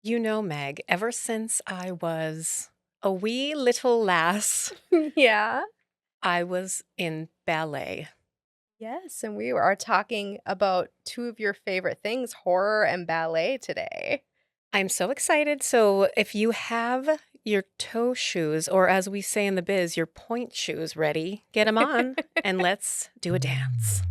You know, Meg, ever since I was a wee little lass, Yeah. I was in ballet. Yes, and we are talking about two of your favorite things, horror and ballet today. I'm so excited. So, if you have your toe shoes, or as we say in the biz, your point shoes ready, get them on and let's do a dance.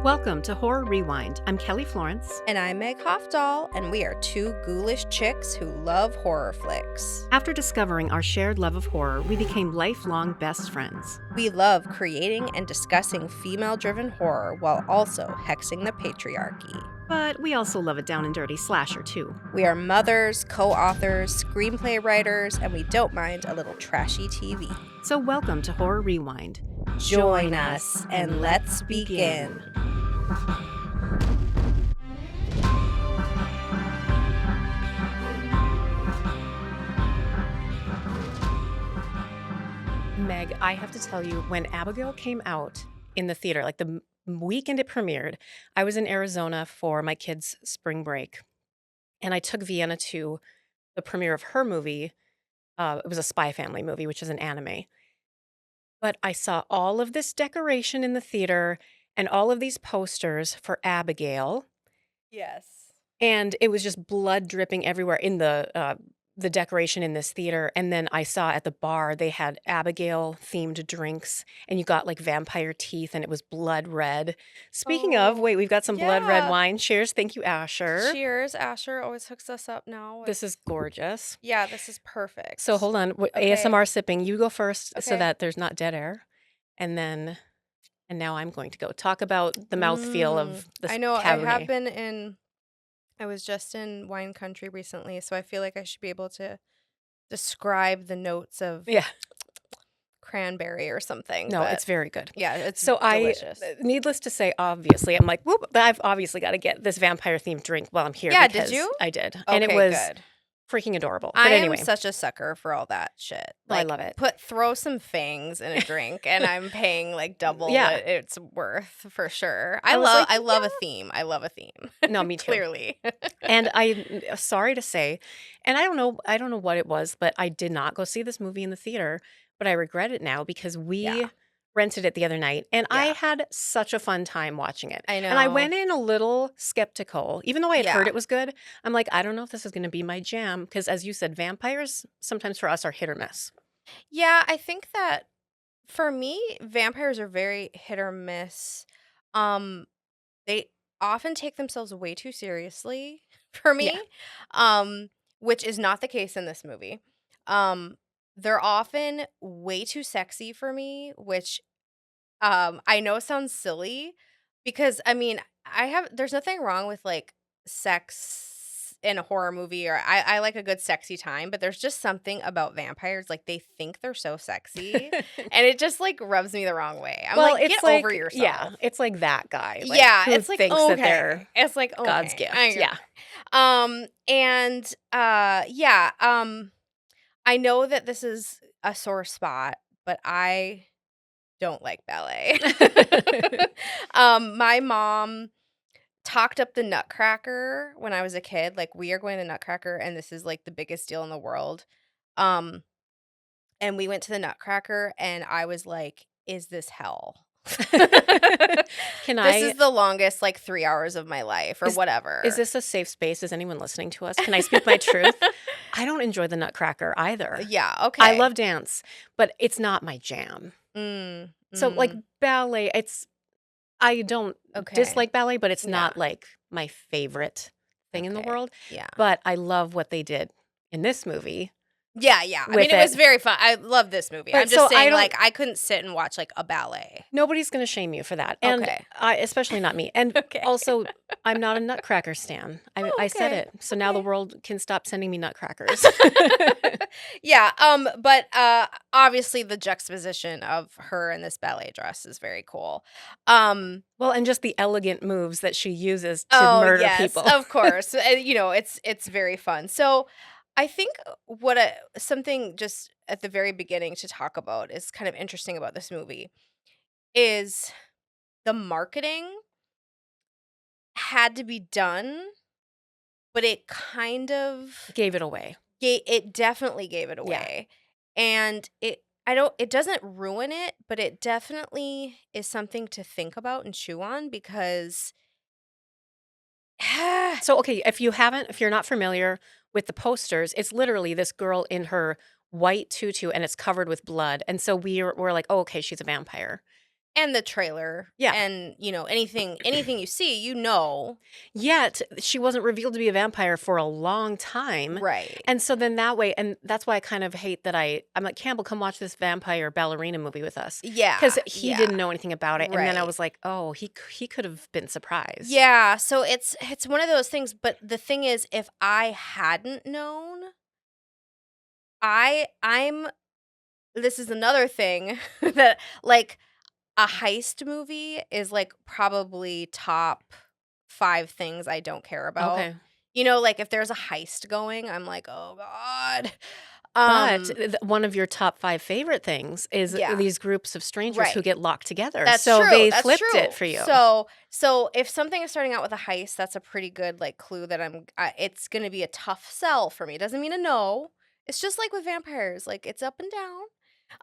Welcome to Horror Rewind. I'm Kelly Florence. And I'm Meg Hofdahl, and we are two ghoulish chicks who love horror flicks. After discovering our shared love of horror, we became lifelong best friends. We love creating and discussing female-driven horror while also hexing the patriarchy. But we also love a down and dirty slasher, too. We are mothers, co-authors, screenplay writers, and we don't mind a little trashy TV. So, welcome to Horror Rewind. Join us and let's begin. Meg, I have to tell you, when Abigail came out in the theater, like the weekend it premiered, I was in Arizona for my kids' spring break. And I took Vienna to the premiere of her movie. It was a Spy Family movie, which is an anime. But I saw all of this decoration in the theater and all of these posters for Abigail. Yes. And it was just blood dripping everywhere in the decoration in this theater. And then I saw at the bar they had Abigail themed drinks, and you got like vampire teeth, and it was blood red. Speaking of, Oh, wait, we've got some blood red yeah. wine. Cheers, thank you, Asher. Cheers. Asher always hooks us up now. This is gorgeous. Yeah, this is perfect. So hold on, Okay. ASMR sipping. You go first, so Okay. that there's not dead air, and now I'm going to go talk about the mouthfeel of this I know I have Cabernet. I was just in wine country recently, so I feel like I should be able to describe the notes of Yeah. cranberry or something. No, But it's very good. yeah, it's So delicious. needless to say, obviously, I'm like, whoop, I've obviously got to get this vampire themed drink while I'm here. Yeah, did Because you? I did, and it Okay, was good. freaking adorable. But I am anyway, such a sucker for all that shit. no, I Like, love it. throw some fangs in a drink, and I'm paying like double Yeah. what it's worth for sure. I was like, I love a theme. I love a theme. No, me too. Clearly. And sorry to say, and I don't know what it was, but I did not go see this movie in the theater, but I regret it now because we Yeah. rented it the other night, and I Yeah. had such a fun time watching it. I And I know. went in a little skeptical, even though I had Yeah. heard it was good. I'm like, I don't know if this is going to be my jam because, as you said, vampires sometimes for us are hit or miss. Yeah, I think that for me, vampires are very hit or miss. Um, they often take themselves way too seriously for Yeah. me, which is not the case in this movie. Um, they're often way too sexy for me, which I know sounds silly because I mean, there's nothing wrong with like sex in a horror movie or I like a good sexy time, but there's just something about vampires like they think they're so sexy and it just like rubs me the wrong way. I'm Well, like, it's get over like, yourself. yeah, it's like that guy, like Yeah, who it's like thinks that they're okay. It's like okay. God's gift. I Yeah. and yeah, I know that this is a sore spot, but I don't like ballet. My mom talked up the Nutcracker when I was a kid. Like, we are going to Nutcracker, and this is like the biggest deal in the world. Um, and we went to the Nutcracker, and I was like, "Is this hell?" Can This I is the longest like 3 hours of my life, or Is whatever. is this a safe space? Is anyone listening to us? Can I speak my truth? I don't enjoy the Nutcracker either. Yeah. Okay. I love dance, but it's not my jam. Mm, So, like mm, ballet, I don't okay. dislike ballet, but it's Yeah. not like my favorite thing in the Okay. world. Yeah. But I love what they did in this movie. Yeah, yeah. I With mean, it was it. very fun. I love this movie. But I'm so just I saying, don't- like, I couldn't sit and watch like a ballet. Nobody's going to shame you for that. And Okay. especially not me. And Okay. also, I'm not a Nutcracker stan. I said okay. it. So now the Okay. world can stop sending me Nutcrackers. Yeah. But obviously the juxtaposition of her in this ballet dress is very cool. Well, and just the elegant moves that she uses to Oh murder yes, people. of course. You know, it's very fun. So I think something just at the very beginning to talk about is kind of interesting about this movie is the marketing had to be done but it kind of Gave it away. it definitely gave it Yeah. away, and it doesn't ruin it, but it definitely is something to think about and chew on because So, okay, if you're not familiar with the posters, it's literally this girl in her white tutu and it's covered with blood. And so we're like, "Oh, okay, she's a vampire." and the trailer Yeah. and, anything you see, you know. Yet, she wasn't revealed to be a vampire for a long time, Right. and so then that way and that's why I kind of hate that I'm like, "Campbell, come watch this vampire ballerina movie with us," because Yeah, he yeah, didn't know anything about it, and then I right. was like, "Oh, he could have been surprised." Yeah, so it's one of those things, but the thing is if I hadn't known, I'm this is another thing that, like, a heist movie is, like, probably top 5 things I don't care about. Okay. Like, if there's a heist going, I'm like, "Oh god." But, Um, one of your top 5 favorite things is yeah, these groups of strangers who right. get locked together, That's so true, they that's flipped it true. for you. So if something is starting out with a heist, that's a pretty good, like, clue that it's gonna be a tough sell for me. It doesn't mean a no. It's just like with vampires, like, it's up and down.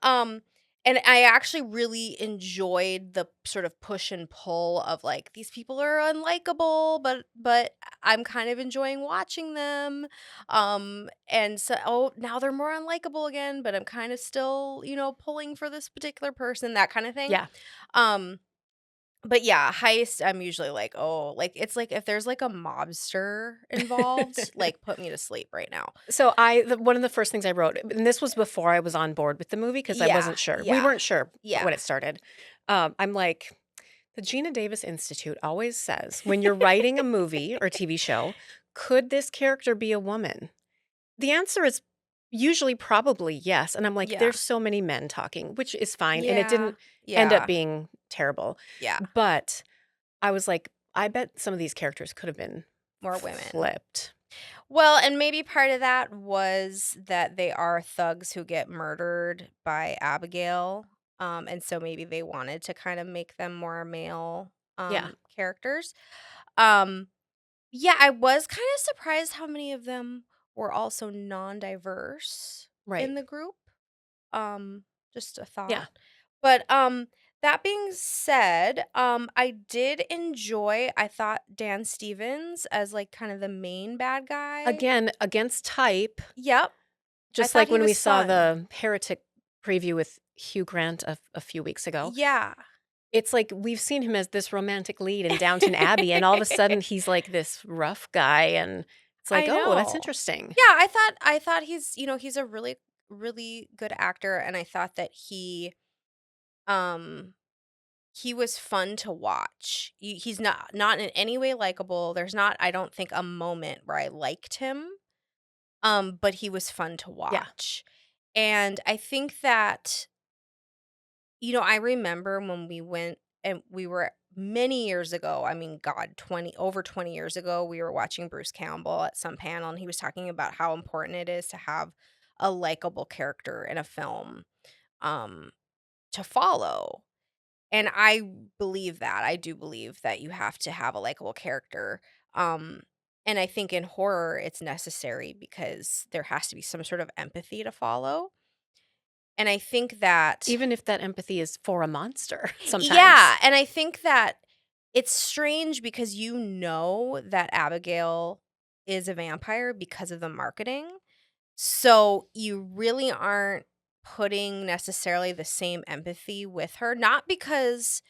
Um, and I actually really enjoyed the sort of push and pull of, like, these people are unlikable, but I'm kind of enjoying watching them. And so, oh, now they're more unlikable again, but I'm kind of still, pulling for this particular person, that kind of thing. Yeah. Um, but yeah, heist, I'm usually like, "Oh," like, it's like if there's, like, a mobster involved, like, put me to sleep right now. So one of the first things I wrote, and this was before I was on board with the movie because I Yeah, wasn't sure. We yeah, weren't sure yeah. when it started. I'm like, the Gina Davis Institute always says when you're writing a movie or TV show, could this character be a woman? The answer is usually probably yes. And I'm like, Yeah. there's so many men talking, which is fine. And it Yeah. didn't end up Yeah. being terrible. Yeah. But I was like, I bet some of these characters could have been More women. flipped. Well, and maybe part of that was that they are thugs who get murdered by Abigail, and so maybe they wanted to kind of make them more male, Yeah. characters. Um, yeah, I was kinda surprised how many of them were also non-diverse Right. in the group. Um, just a Yeah. thought. But, that being said, I did enjoy I thought Dan Stevens as, like, kind of the main bad guy. Again, against type, Yep, I just thought like he when we was saw fun. the Heretic preview with Hugh Grant a few weeks ago. Yeah. It's like we've seen him as this romantic lead in Downton Abbey, and all of a sudden he's like this rough guy, and it's like, I "Oh, that's know. interesting." Yeah, I thought he's a really, really good actor, and I thought that um he was fun to watch. He's not in any way likable. There's not, I don't think, a moment where I liked him, but he was fun to Yeah. watch. And I think that, I remember when we went and we were many years ago, I mean, God, over 20 years ago, we were watching Bruce Campbell at some panel and he was talking about how important it is to have a likable character in a film um to follow. And I believe that. I do believe that you have to have a likable character. Um, and I think in horror, it's necessary because there has to be some sort of empathy to follow. And I think that, Even if that empathy is for a monster sometimes. yeah, and I think that it's strange because you know that Abigail is a vampire because of the marketing. So you really aren't putting necessarily the same empathy with her, not because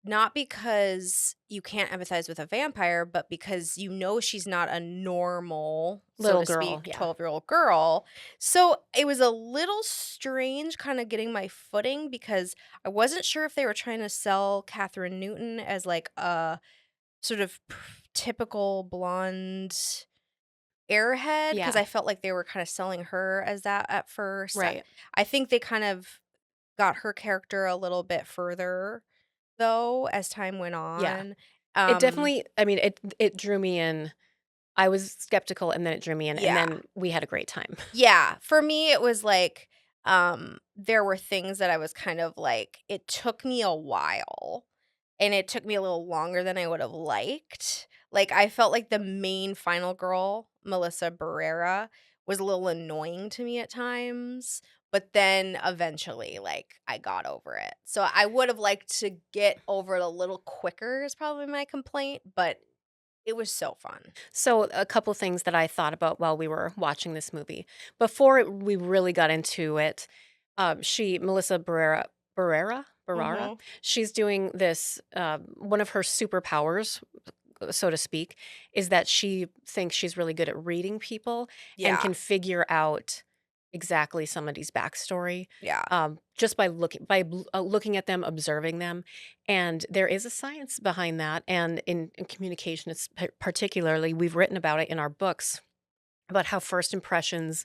you can't empathize with a vampire, but because she's not a normal, so Little to girl, speak, yeah. 12-year-old girl. So it was a little strange kind of getting my footing because I wasn't sure if they were trying to sell Catherine Newton as like a sort of typical blonde airhead because Yeah, I felt like they were kind of selling her as that at first. I, right. I think they kind of got her character a little bit further though, as time went Yeah. on. It Um, definitely I mean, it drew me in. I was skeptical, and then it drew me in, and yeah. then we had a great time. Yeah, for me, it was like, there were things that I was kind of like it took me a while, and it took me a little longer than I would have liked. Like, I felt like the main final girl, Melissa Barrera, was a little annoying to me at times, but then eventually, like, I got over it. So I would have liked to get over it a little quicker is probably my complaint, but it was so fun. So, a couple things that I thought about while we were watching this movie. Before we really got into it, Melissa Barrera, Mhm. she's doing this, one of her superpowers, so to speak, is that she thinks she's really good at reading people and Yeah. can figure out exactly somebody's backstory, Yeah. just by looking at them, observing them, and there is a science behind that. And in communication, it's particularly we've written about it in our books about how first impressions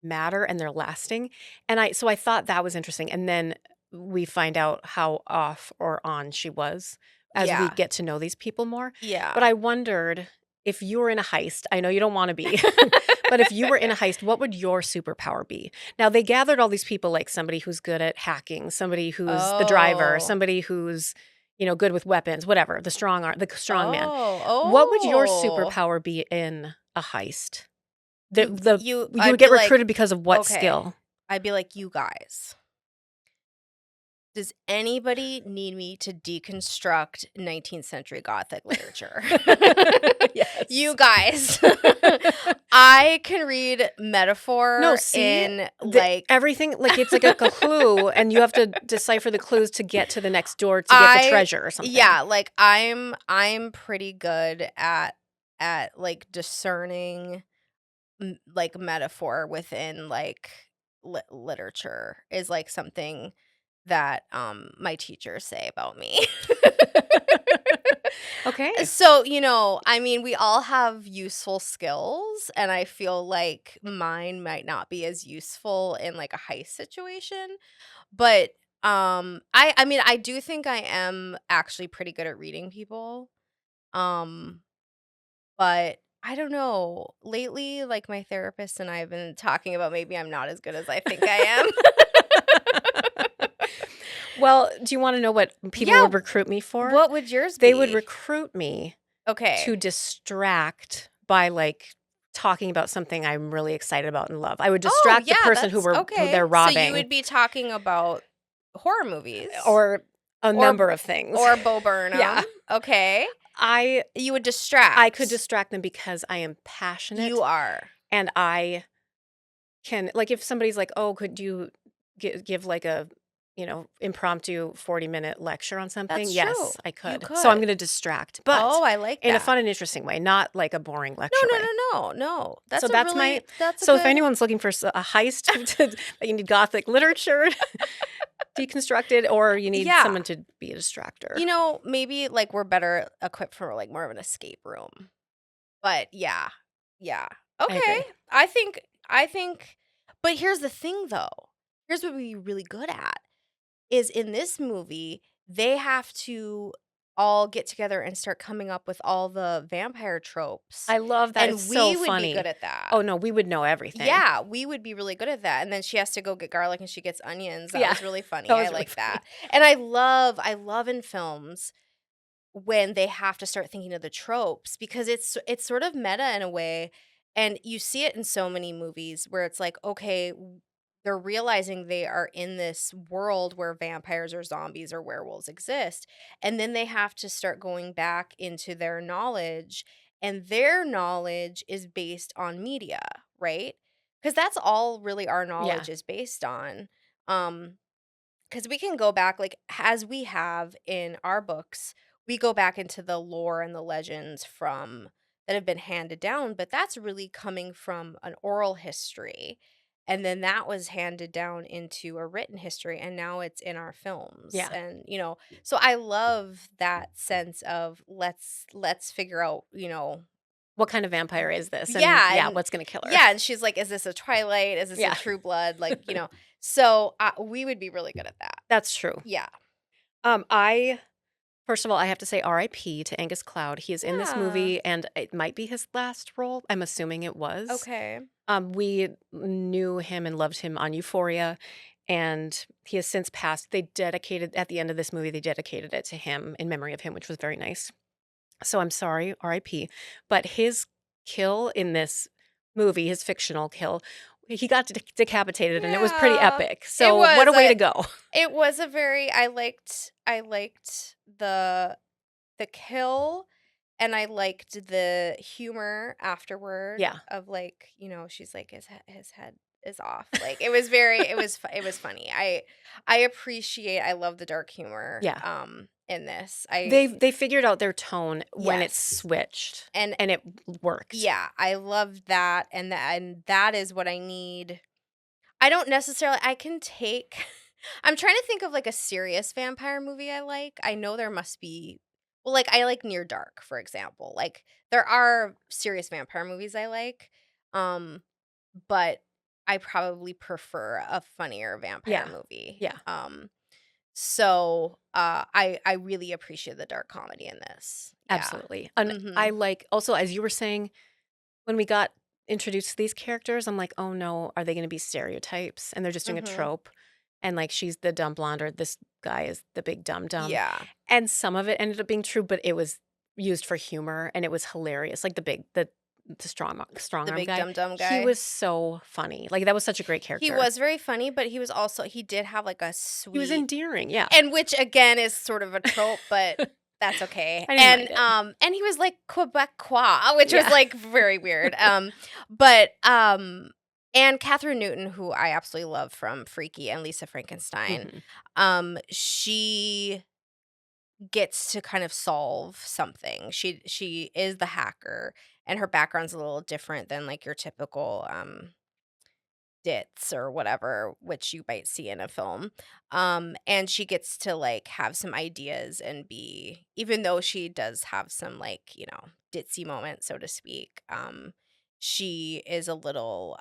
matter and they're lasting. And I thought that was interesting. And then we find out how off or on she was as we Yeah. get to know these people more. But Yeah. I wondered if you were in a heist, I know you don't want to be, but if you were in a heist, what would your superpower be? Now they gathered all these people, like somebody who's good at hacking, somebody who's the driver, Oh. somebody who's, good with weapons, whatever, the strong man. Oh. What would your Oh. superpower be in a heist? The You the you you would I'd get be like, recruited because of what "Okay." skill? I'd be like, "You guys, does anybody need me to deconstruct 19th century Gothic literature?" Yes. You guys, I can read No, metaphor see? in, The like everything like, it's like a clue, and you have to decipher the clues to get to the next door to get the I treasure or something. yeah, like, I'm pretty good at, like, discerning, like, metaphor within, like, literature is, like, something that, my teachers say about me. Okay. So, I mean, we all have useful skills, and I feel like mine might not be as useful in, like, a heist situation, but, I mean, I do think I am actually pretty good at reading people, um, but I don't know. Lately, like, my therapist and I have been talking about maybe I'm not as good as I think I am. Well, do you wanna know what people Yeah, would recruit me for? what would yours They would be? recruit me to Okay. distract by, like, talking about something I'm really excited about and love. I would Oh, distract the yeah, person that's who okay. they're So you robbing would be talking about horror movies or a or number of things. or Bo Burnham, Yeah. okay. I You would I could distract. distract them because I am You passionate are. and I can like if somebody's like, "Oh, could you give like a, impromptu 40-minute lecture on something?" That's true. Yes, I You could. So I'm could. going to distract, but Oh, I like in a that. fun and interesting way, not like a boring No, lecture no, way. no, no, no. So that's my That's a so if good. anyone's looking for a heist that you need gothic literature deconstructed or you need Yeah. someone to be a distractor. Maybe, like, we're better equipped for, like, more of an escape room. But yeah. Yeah. I Okay. agree. I think but here's the thing, though. Here's what we're really good at, is in this movie, they have to all get together and start coming up with all the vampire tropes, I love that. It's and so we would be good funny. at that. Oh no, we would know everything. Yeah, we would be really good at that, and then she has to go get garlic and she gets onions. That Yeah. was really That funny. I was really like funny. that. And I love in films when they have to start thinking of the tropes because it's sort of meta in a way, and you see it in so many movies where it's like, okay, they're realizing they are in this world where vampires or zombies or werewolves exist, and then they have to start going back into their knowledge, and their knowledge is based on media, right? Because that's all really our Yeah. knowledge is based on. um because we can go back, like, as we have in our books, we go back into the lore and the legends from that have been handed down, but that's really coming from an oral history. And then that was handed down into a written history, and now it's in our films. Yeah. And, so I love that sense of let's figure out, What kind of vampire is this? And yeah, yeah, and what's gonna kill her? yeah, and she's like, "Is this a Twilight? Is this a Yeah. True Blood?" Like. So we would be really good at that. That's true. Yeah. I first of all, I have to say RIP to Angus Cloud. He is in this Yeah. movie, and it might be his last role. I'm assuming it was. Okay. We knew him and loved him on Euphoria, and he has since passed. They dedicated at the end of this movie. They dedicated it to him in memory of him, which was very nice. So I'm sorry, RIP. But his kill in this movie, his fictional kill, he got decapitated and it was pretty Yeah. epic. It So what was a way to go. it was a very I liked the kill, and I liked the humor afterward Yeah. of, like, she's like, his head is off." Like, it was funny. I love the dark humor, Yeah. in this. They figured out their tone when it Yes. switched And and it worked. yeah, I love that, and that is what I need. I don't necessarily I can take I'm trying to think of, like, a serious vampire movie I like. I know there must be well, like, I like Near Dark, for example. Like, there are serious vampire movies I like, um, but I probably prefer a funnier vampire Yeah. movie. Yeah. So I really appreciate the dark comedy in this. Yeah. Absolutely. And I Mhm. like also, as you were saying, when we got introduced to these characters, I'm like, "Oh, no, are they gonna be stereotypes?" And they're just doing a Mhm. trope, and, like, she's the dumb blonde or this guy is the big dumb dumb, Yeah. and some of it ended up being true, but it was used for humor, and it was hilarious, like, the strong The arm big guy, dumb dumb he guy. was so funny, like, that was such a great He character. was very funny, but he did have, like, a He was sweet endearing, yeah. and which again is sort of a trope, but that's okay. I didn't mind it. And he was, like, Quebecois, which was, Yeah. like, very weird. But and Catherine Newton, who I absolutely love from Freaky and Lisa Frankenstein, Mhm. she gets to kind of solve something. She is the hacker, and her background's a little different than, like, your typical, dits or whatever, which you might see in a film. And she gets to, like, have some ideas and be even though she does have some, like, ditzy moments, so to speak, she is a little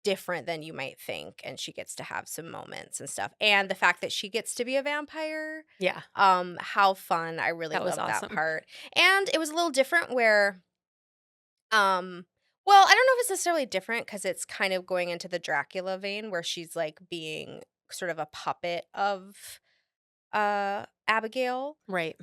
different than you might think, and she gets to have some moments and stuff. And the fact that she gets to be a vampire, Yeah, how fun. I really that was loved that awesome. part. And it was a little different where well, I don't know if it's necessarily different because it's kind of going into the Dracula vein where she's, like, being sort of a puppet of, Abigail. Right.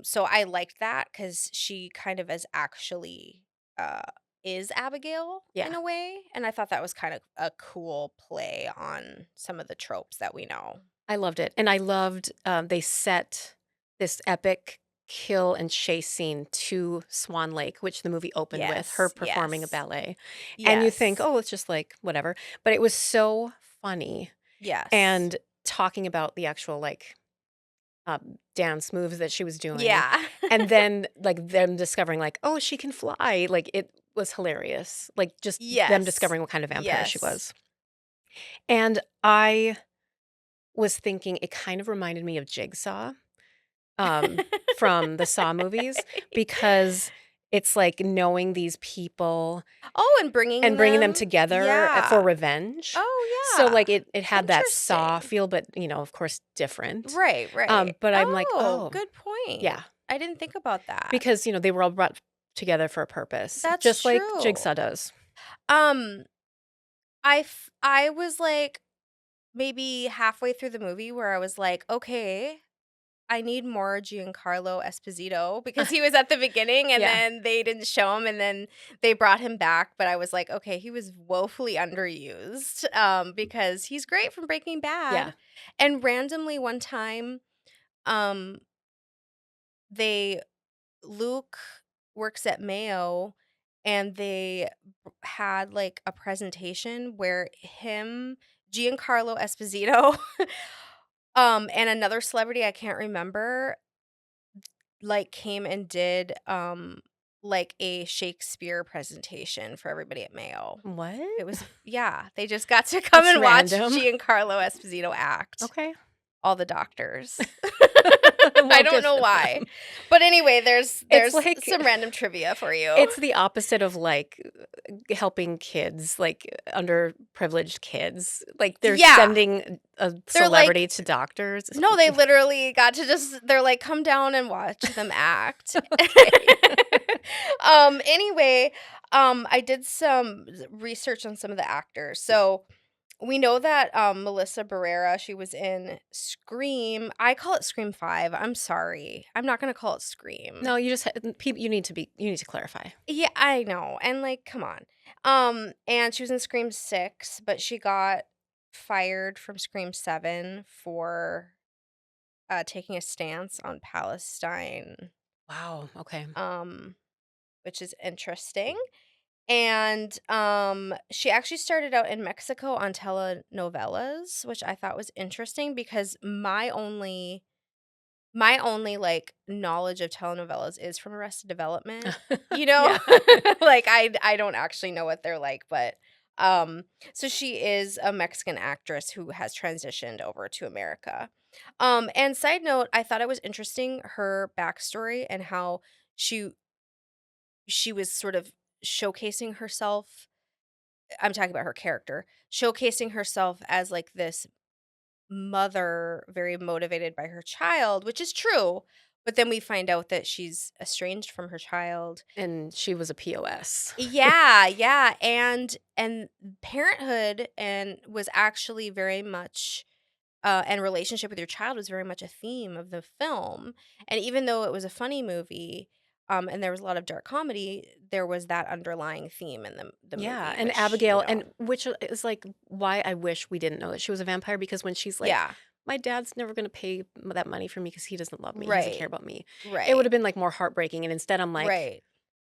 So I liked that because she kind of uh, is Abigail Yeah. in a way, and I thought that was kind of a cool play on some of the tropes that we know. I loved it, and I loved, they set this epic kill and chase scene to Swan Lake, which the movie opened with, her Yes, performing a yes, ballet, and you think, yes, "Oh, it's just like, whatever," but it was so funny, yes. and talking about the actual, like, dance moves that she was doing, Yeah. and then, like, them discovering, like, "Oh, she can fly," like, it was hilarious, like, just them Yes, discovering what kind of vampire she yes. was, and I was thinking it kind of reminded me of Jigsaw, from the Saw movies because it's like knowing these people Oh, and bringing and bringing them them together, for yeah. revenge. Oh, So, yeah. like, it had that Saw Interesting. feel, but, of course, different. Right, right. But I'm like, Oh, "Oh" good point. yeah, I didn't think about that. because, they were all brought together for a purpose, That's just like true. Jigsaw does. Um, I was, like, maybe halfway through the movie where I was like, "Okay, I need more Giancarlo Esposito," because he was at the beginning and Yeah, then they didn't show him and then they brought him back, but I was like, "Okay, he was woefully underused," because he's great from Breaking yeah. Bad. And randomly one time, um, they Luke works at Mayo and they had, like, a presentation where Giancarlo Esposito, and another celebrity I can't remember, like, came and did, like, a Shakespeare presentation for everybody at Mayo. What? It was yeah, they just got to come That's and watch random. Giancarlo Esposito act. Okay. All the doctors. I Well, don't good know for why. them. But anyway, there's It's there's like some random trivia for you. it's the opposite of, like, helping kids, like, underprivileged kids. Like, they're Yeah. sending a They're celebrity like to doctors. no, they literally got to they're like, "Come down and watch them act." Okay. Anyway, I did some research on some of the actors. So, We know that, Melissa Barrera, she was in Scream. I call it Scream 5, I'm sorry. I'm not gonna call it Scream. No, you just people. You need to clarify. Yeah, I know, and, like, come on. And she was in Scream 6, but she got fired from Scream 7 for, taking a stance on Palestine, Wow. Okay. um, which is interesting. And, she actually started out in Mexico on telenovelas, which I thought was interesting because my only, like, knowledge of telenovelas is from Arrested Development, you know? Yeah. Like, I don't actually know what they're like, but, um so she is a Mexican actress who has transitioned over to America. And side note, I thought it was interesting, her backstory and how she she was sort of showcasing herself. I'm talking about her character, showcasing herself as, like, this mother very motivated by her child, which is true, but then we find out that she's estranged from her child. And she was a POS. Yeah, yeah, and parenthood and was actually very much and relationship with your child was very much a theme of the film. And even though it was a funny movie, and there was a lot of dark comedy, there was that underlying theme in the Yeah, movie, and which, you Abigail, know, and which is like why I wish we didn't know that she was a vampire, because when she's like, yeah, "My dad's never gonna pay that money for me because he doesn't love me. He doesn't care right, about me." It would right, have been like more heartbreaking, and instead I'm like, right.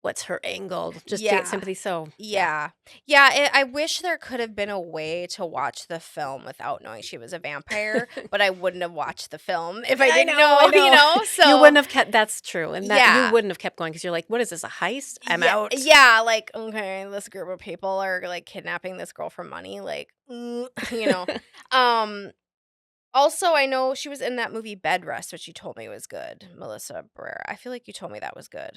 "What's her angle?" Just to get Yeah. sympathy. So yeah, Yeah. Yeah, I wish there could have been a way to watch the film without knowing she was a vampire, but I wouldn't have watched the film if I I didn't know, know, I you know. know? You So, wouldn't have kept. That's true, and that you yeah. wouldn't have kept going because you're like, "What is this? A heist? I'm Yeah, out." yeah, like, okay, this group of people are, like, kidnapping this girl for money, like, you know? Um, Also, I know she was in that movie Bed Rest, which you told me was good, Melissa Barrera. I feel like you told me that was good.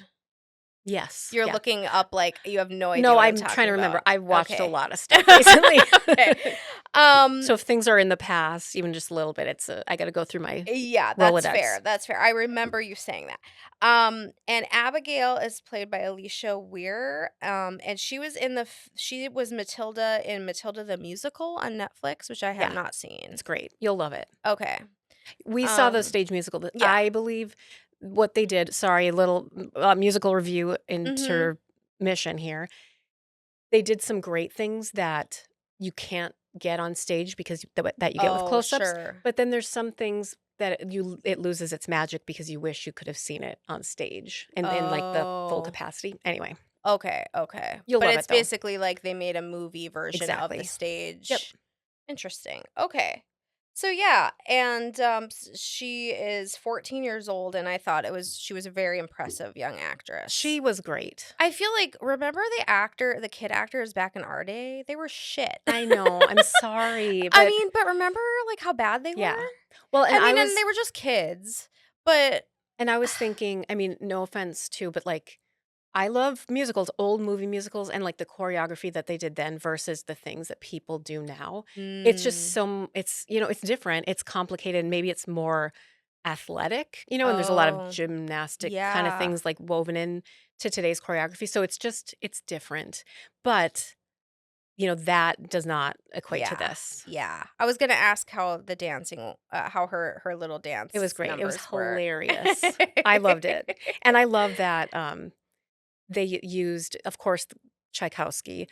Yes, You're yeah. looking up, like, you have no idea No, what I'm I'm trying talking to remember. about. I've watched a Okay. lot of stuff recently. Okay. Um So if things are in the past, even just a little bit, I gotta go through my Yeah, that's fair, Rolodex. that's fair. I remember you saying that. And Abigail is played by Alicia Weir, and she was Matilda in Matilda the Musical on Netflix, which I have Yeah, not seen. it's great. You'll love it. Okay. We saw the Um, stage musical that yeah. I believe what they did, sorry, a little, musical review Mhm. intermission here. They did some great things that you can't get on stage because that you get with Oh, close-ups, sure. but then there's some things that it loses its magic because you wish you could have seen it on stage and in, like, the full Oh. capacity. Anyway, Okay, okay. you'll But love it's it though. basically like they made a movie version of the Exactly. Yep. stage. Interesting. Okay. So yeah, and she is 14 years old, and I thought she was a very impressive young actress. She was great. I feel like, remember the kid actors back in our day? They were shit. I know, I'm sorry, I but mean, but remember, like, how bad they were? yeah. Well, I mean, and they were just kids, but and I was thinking, I mean, no offense too, but, like, I love musicals, old movie musicals, and, like, the choreography that they did then versus the things that people do now. It's just mm, it's, it's different, it's complicated, maybe it's more athletic, and there's a lot of oh, gymnastic kinda yeah. things, like, woven in to today's choreography, so it's different, but, that does not equate to Yeah. this. Yeah. I was gonna ask how her little It was dance great, it was numbers were. hilarious. I loved it, and I love that, they used, of course, Tchaikovsky,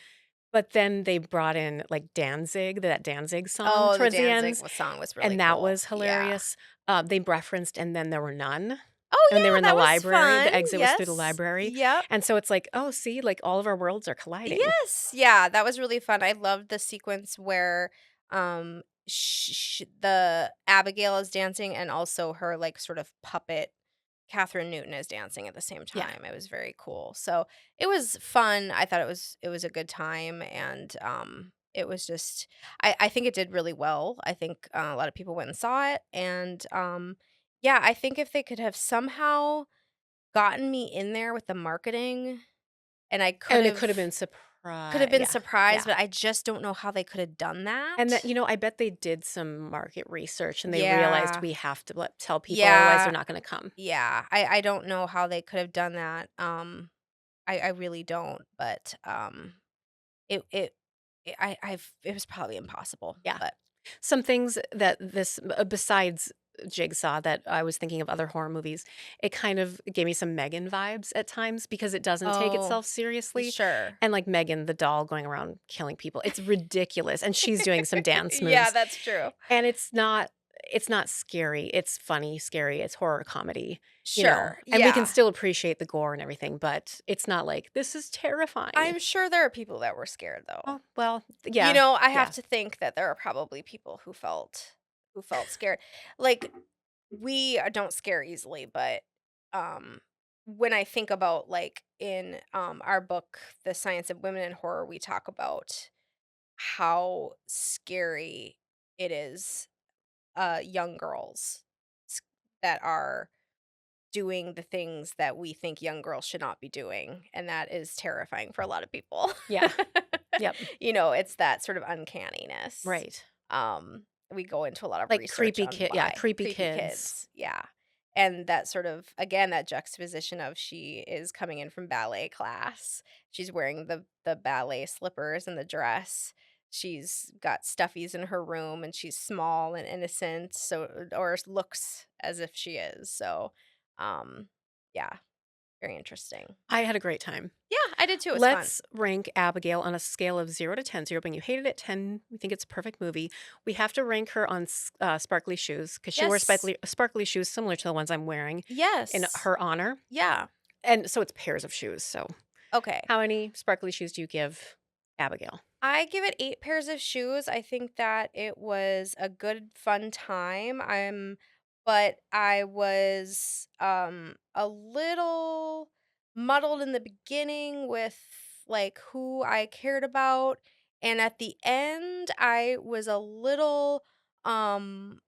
but then they brought in, like, that Danzig song Oh, the towards the Danzig ends, song was really and that cool. was Yeah. hilarious. They referenced "And Then There Were None." Oh, When they were in yeah, the that was library, fun. the exit was through the Yes. library, Yep. and so it's like, "Oh, see, like, all of our worlds are colliding." Yes. Yeah, that was really fun. I loved the sequence where the Abigail is dancing and also her, like, sort of puppet Catherine Newton is dancing at the same Yeah, time. It was very cool. So, it was fun. I thought it was a good time, and it was just I think it did really well. I think a lot of people went and saw it, and yeah, I think if they could have somehow gotten me in there with the marketing, and I and it could have been could have surprise. been Yeah, surprised, yeah, but I just don't know how they could have done and that that. I bet they did some market research, and they realized Yeah. we have to tell people, otherwise they're Yeah. not gonna come. Yeah. I don't know how they could have done that. I really don't, but it it was probably impossible, Yeah. but Some things that besides Jigsaw that I was thinking of other horror movies, it kind of gave me some Megan vibes at times because it doesn't take oh, itself seriously. sure. And like Megan, the doll going around killing people, it's ridiculous. And she's doing some dance Yeah, moves. that's true. And it's not scary. It's funny, scary. It's horror comedy, Sure, and we can yeah. still appreciate the gore and everything, but it's not like this is terrifying. I'm sure there are people that were scared though. Oh, well, You yeah. know, I have Yeah. to think that there are probably people who felt scared. Like, we don't scare easily, but, um, when I think about, like, in, our book, The Science of Women in Horror, we talk about how scary it is, young girls s that are doing the things that we think young girls should not be doing, and that is terrifying for a lot of people. Yeah. Yep. You know, it's that sort of uncanniness. Right. We go into a lot of Like research creepy on kid, yeah, why. creepy Creepy kids. kids, yeah. And that sort of again, that juxtaposition of she is coming in from ballet class. She's wearing the ballet slippers and the dress. She's got stuffies in her room and she's small and innocent, so or looks as if she is. So, um, yeah, very interesting. I had a great time. Yeah, I did too. It was fun. Let's rank Abigail on a scale of 0 to 10. 0 being you hated it, 10 we think it's a perfect movie. We have to rank her on sparkly shoes because she wears Yes. sparkly shoes similar to the ones I'm wearing in Yes. her honor. Yeah. And so it's pairs of shoes. So Okay. how many sparkly shoes do you give Abigail? I give it 8 pairs of shoes. I think that it was a good fun time. But I was a little muddled in the beginning with like who I cared about, and at the end I was a little um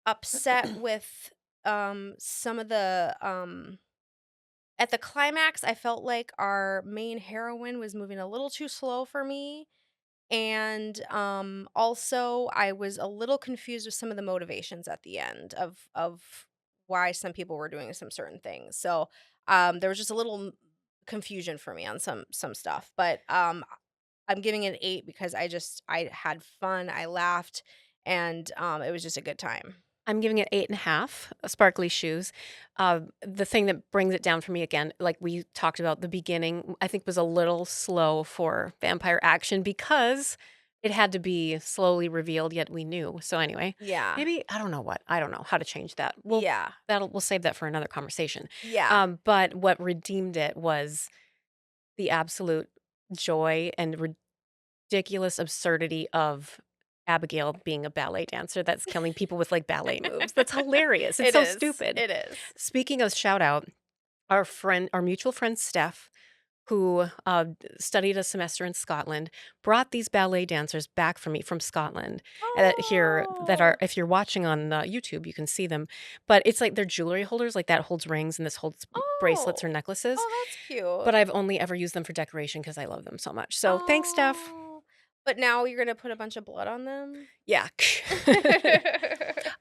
upset with some of the at the climax I felt like our main heroine was moving a little too slow for me. And, also, I was a little confused with some of the motivations at the end of why some people were doing some certain things. So, there was just a little confusion for me on some stuff, but, I'm giving it an 8 because I had fun, I laughed, and, it was just a good time. I'm giving it 8.5 sparkly shoes. The thing that brings it down for me again, like we talked about, the beginning, I think was a little slow for vampire action because it had to be slowly revealed, yet we knew. So anyway, Yeah. maybe I don't know what I don't know how to change that. Yeah. We'll save that for another conversation. Yeah. But what redeemed it was the absolute joy and ridiculous absurdity of Abigail being a ballet dancer that's killing people with, like, ballet moves. That's hilarious. It's It so is. stupid. It is. Speaking of shout out, our mutual friend Steph, who, studied a semester in Scotland, brought these ballet dancers back for me from Scotland, here that are Oh. if you're watching on, YouTube, you can see them, but it's like they're jewelry holders, like, that holds rings and this holds bracelets or Oh. necklaces, Oh, that's cute. but I've only ever used them for decoration because I love them so much. So, thanks, Steph. Oh, but now you're gonna put a bunch of blood on them? Yeah.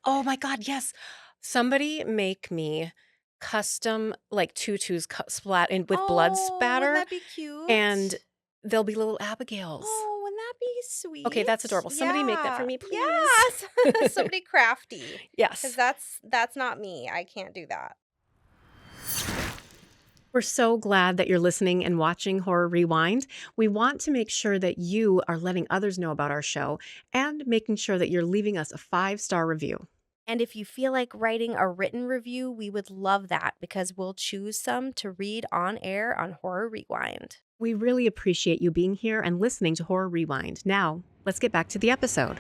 Oh my god, yes. Somebody make me custom, like, tutus splat in with blood Oh, wouldn't spatter, that be cute? and they'll be little Abigails. Oh, wouldn't that be Okay, that's sweet? adorable. Somebody make that for Yeah. me, please. Yes. Somebody crafty, because Yes. that's not me, I can't do that. We're so glad that you're listening and watching Horror Rewind. We want to make sure that you are letting others know about our show and making sure that you're leaving us a 5-star review. And if you feel like writing a written review, we would love that because we'll choose some to read on air on Horror Rewind. We really appreciate you being here and listening to Horror Rewind. Now, let's get back to the episode.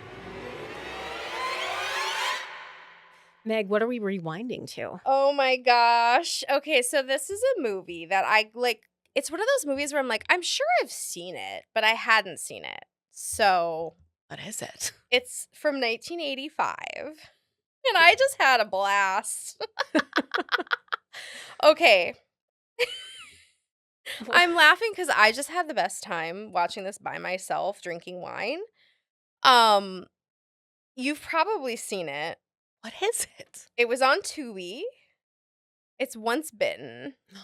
Meg, what are we rewinding to? Oh my gosh. Okay, so this is a movie that I like. It's one of those movies where I'm like, I'm sure I've seen it, but I hadn't seen it. So What is it? it's from 1985, and I just had a blast. Okay, I'm laughing because I just had the best time watching this by myself, drinking wine. Um, you've probably seen it. What is it? It was on Tubi. It's Once Bitten. No.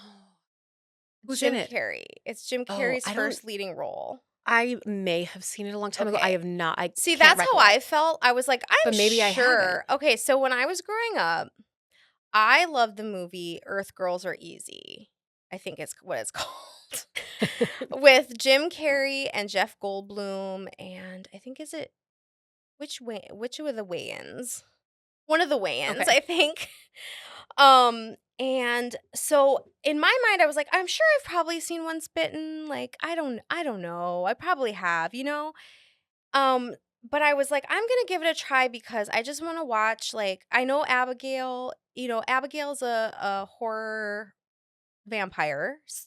Who's in Jim it? Carrey. It's Jim Oh, Carrey's I don't first leading role. I may have seen it a long time ago. I Okay. have not. I See, can't that's how I recollect, felt. I was like, "I'm but maybe I haven't. sure." Okay, so when I was growing up, I loved the movie Earth Girls Are Easy. I think it's what it's called. With Jim Carrey and Jeff Goldblum, and I think is it which of the Wayans? One of the Wayans, Okay. I think. And so in my mind, I was like, I'm sure I've probably seen Once Bitten. Like, I don't know. I probably have, you know? Um, but I was like, I'm gonna give it a try because I just want to watch. Like, I know Abigail. Abigail's a horror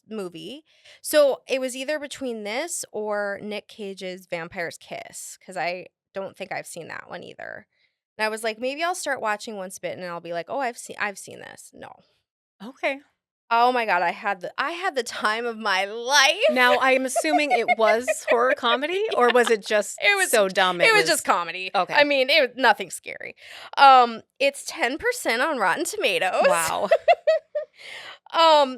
movie. So it was either between this or Nick Cage's Vampire's Kiss because I don't think I've seen that one either. And I was like, maybe I'll start watching Once Bitten and I'll be like, oh, I've seen this. No. Okay. Oh my god, I had the time of my life. Now, I am assuming it was horror comedy, or was it just It was so dumb it it was just was comedy. I okay. mean, it was nothing scary. It's 10% on Rotten Tomatoes. Wow.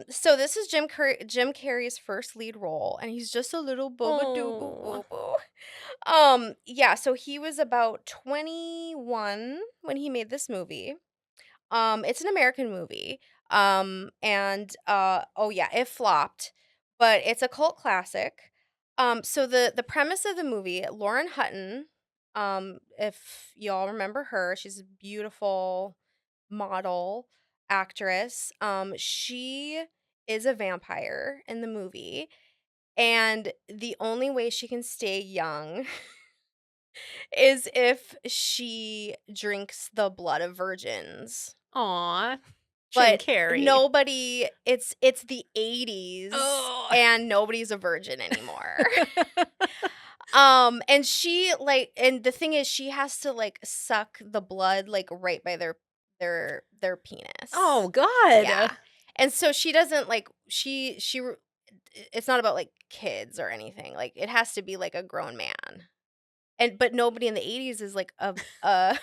So this is Jim Carrey's first lead role, and he's just a little booba doo boo Oh. boo boo. Yeah, so he was about 21 when he made this movie. It's an American movie. And oh yeah, it flopped, but it's a cult classic. So the premise of the movie, Lauren Hutton, if y'all remember her, she's a beautiful model actress. She is a vampire in the movie, and the only way she can stay young is if she drinks the blood of virgins. Aw. Jim But Carrey. nobody it's the '80s, Oh. and nobody's a virgin anymore. And she, like and the thing is she has to, like, suck the blood, like, right by their Oh, penis. God. Yeah. And so she doesn't, like she r it's not about, like, kids or anything, like, it has to be, like, a grown man. But nobody in the '80s is, like, a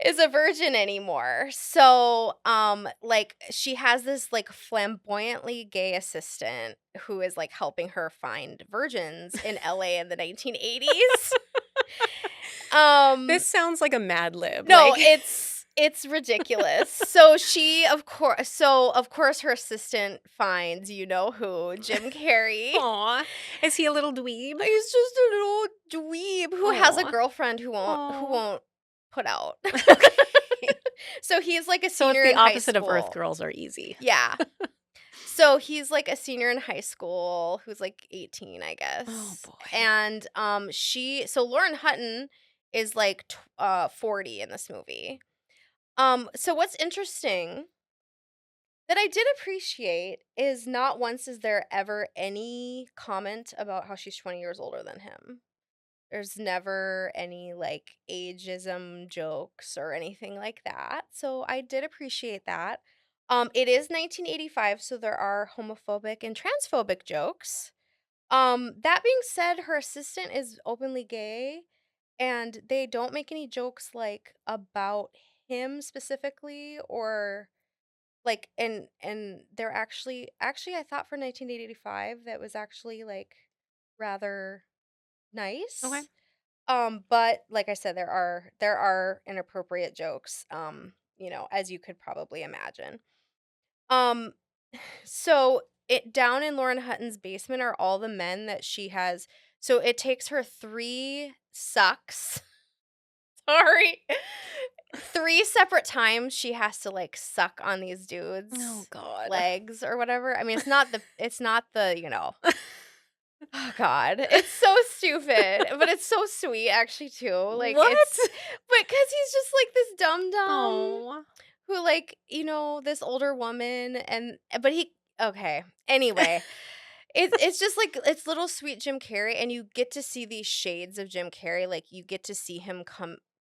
is a virgin anymore. So, like, she has this, like, flamboyantly gay assistant who is, like, helping her find virgins in LA in the 1980s. Um, This sounds like a Mad Lib, no, like it's ridiculous. So of course her assistant finds you know who, Jim Carrey. aw. Is he a little dweeb? He's just a little dweeb who has a Aw. girlfriend who won't who Aw. won't put out. Okay. So he's like a So it's senior the in high opposite of Earth school. Girls Are Easy. Yeah. So he's like a senior in high school who's like 18, I Oh, guess. boy. And Lauren Hutton is like 40 in this movie. So what's interesting that I did appreciate is not once is there ever any comment about how she's 20 years older than him. There's never any, like, ageism jokes or anything like that, so I did appreciate that. It is 1985, so there are homophobic and transphobic jokes. That being said, her assistant is openly gay, and they don't make any jokes, like, about him specifically or, like and they're actually, I thought for 1985, that was actually, like, rather Okay. nice. But like I said, there are inappropriate jokes, as you could probably imagine. Um, so it down in Lauren Hutton's basement are all the men that she has. So it takes her three sucks. Sorry. Three separate times she has to like suck on these Oh, dudes' God. legs or whatever. I mean, it's not the. Oh god, it's so stupid, but it's so sweet actually too. Like What? it's but cuz he's just like this dumb dumb Oh. who like, this older woman but he okay. Anyway, it's just like it's little sweet Jim Carrey and you get to see these shades of Jim Carrey, like you get to see him